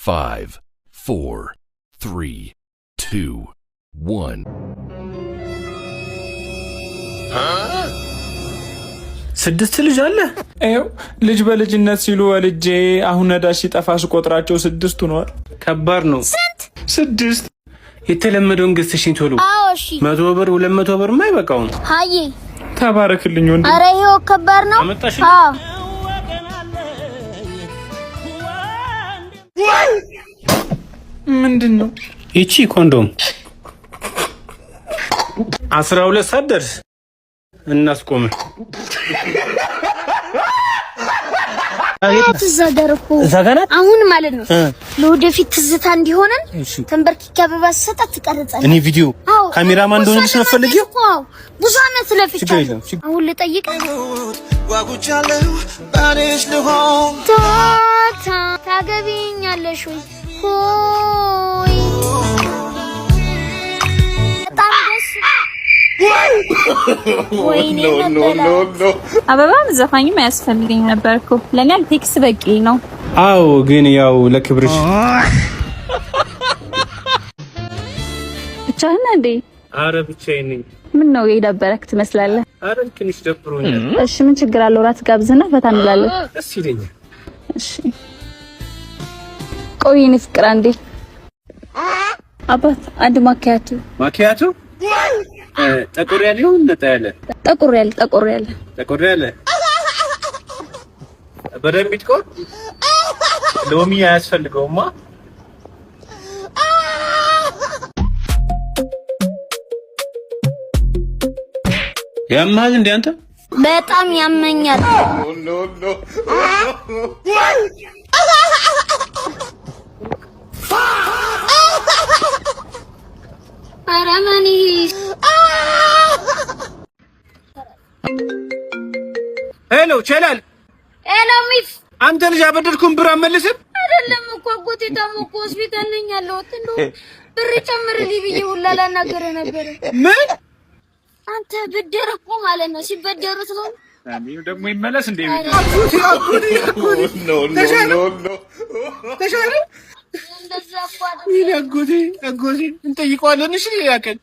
5, 4, 3, 2, 1. ስድስት ልጅ አለ። አይው ልጅ በልጅነት ሲሉ ወልጄ አሁን ነዳጅ ሲጠፋ ስቆጥራቸው ስድስት ሆነዋል። ከባድ ነው። ስንት? ስድስት። የተለመደውን ገዝተሽኝ ቶሎ። አዎ እሺ። 100 ብር 200 ብር ማይበቃውን። ሃዬ ተባረክልኝ ወንድም። አረ ይሄው ከባድ ነው። አመጣሽ? አዎ ምንድነው? እቺ ኮንዶም 12 ሰዓት ደርስ እናስቆም። ተዛደርኩ ዘጋናት አሁን ማለት ነው። ለወደፊት ትዝታ እንዲሆነን ተንበርክኬ አበባ ሰጣት ትቀርጻለህ። እኔ ቪዲዮ ካሜራማን እንደሆነልሽ ነው ፈልጊው። ብዙ አመት ለፍቻለሁ። አሁን ልጠይቅ ዋጉቻለሁ ባሪሽ ልሆን ታገቢኛለሽ ወይ? ሆይ በጣም ደስ ወይኔ አበባም ዘፋኝም አያስፈልገኝ ነበር እኮ ለኔ ቴክስ በቂ ነው። አዎ ግን ያው ለክብርሽ ብቻህን እንዴ? አረ ብቻዬን ነኝ። ምን ነው የደበረክ ትመስላለህ? አረ ትንሽ ደብሮኛል። እሺ ምን ችግር አለው? ራት ጋብዝና ፈታ እንላለን። ደስ ይለኛል። እሺ ቆይ እኔ ፍቅር አንዴ አባት አንድ ማኪያቱ ጠቆር ያለ ይሁን ነጣ ያለ? ጠቆር ያለ በደንብ ይጥቆር። ሎሚ አያስፈልገውማ። ያማል እንዴ አንተ? በጣም ያመኛል። አረመኒ ሄሎ ቸላል። ሄሎ ሚስ አንተ ልጅ አበደርኩን ብር አመልስም አይደለም እኮ አጎቴ ታሞ እኮ ሆስፒታል ነኝ ያለሁት። እንደው ብር ጨምርልኝ ብዬ ሁላ ላናገርህ ነበር። ምን አንተ ብድር እኮ ማለት ነው ሲበደሩት ነው ደግሞ ይመለስ እንዴ? ተሻለ እንደዛ እኮ አይደለም። አጎቴ እንጠይቀዋለን። እሺ ያከን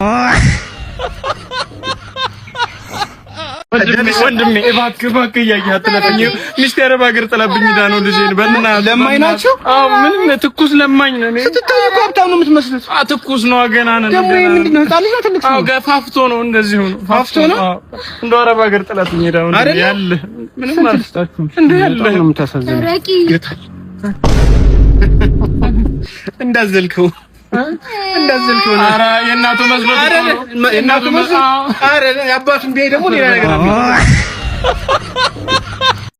ወንድሜ እባክህ እያየህ አትለፈኝ። ሚስቴ አረብ ሀገር ጥላብኝ ዳ ነው ልጄን በእናትህ። ለማኝ ናቸው? አዎ ምንም ትኩስ ለማኝ ነው። እኔ ስትታይ እኮ ሀብታም ነው የምትመስሉት። ትኩስ ነው ገና ነው። ደግሞ ምንድነው ህፃን ልጅ ትልቅ ነው? አዎ ገፋፍቶ ነው እንደዚህ ሆኖ ፋፍቶ ነው። እንደው አረብ ሀገር ጥላብኝ ዳ ነው ያለ ምንም አልስታችሁም እንዴ ያለ ነው የምታሳዝነው። ረቂ እንዳዘልከው ኧረ የእናቱ መስሎት የእናቱ መስሎት። ኧረ የአባቱን ቢያይ ደግሞ ሌላ ነገር አለ።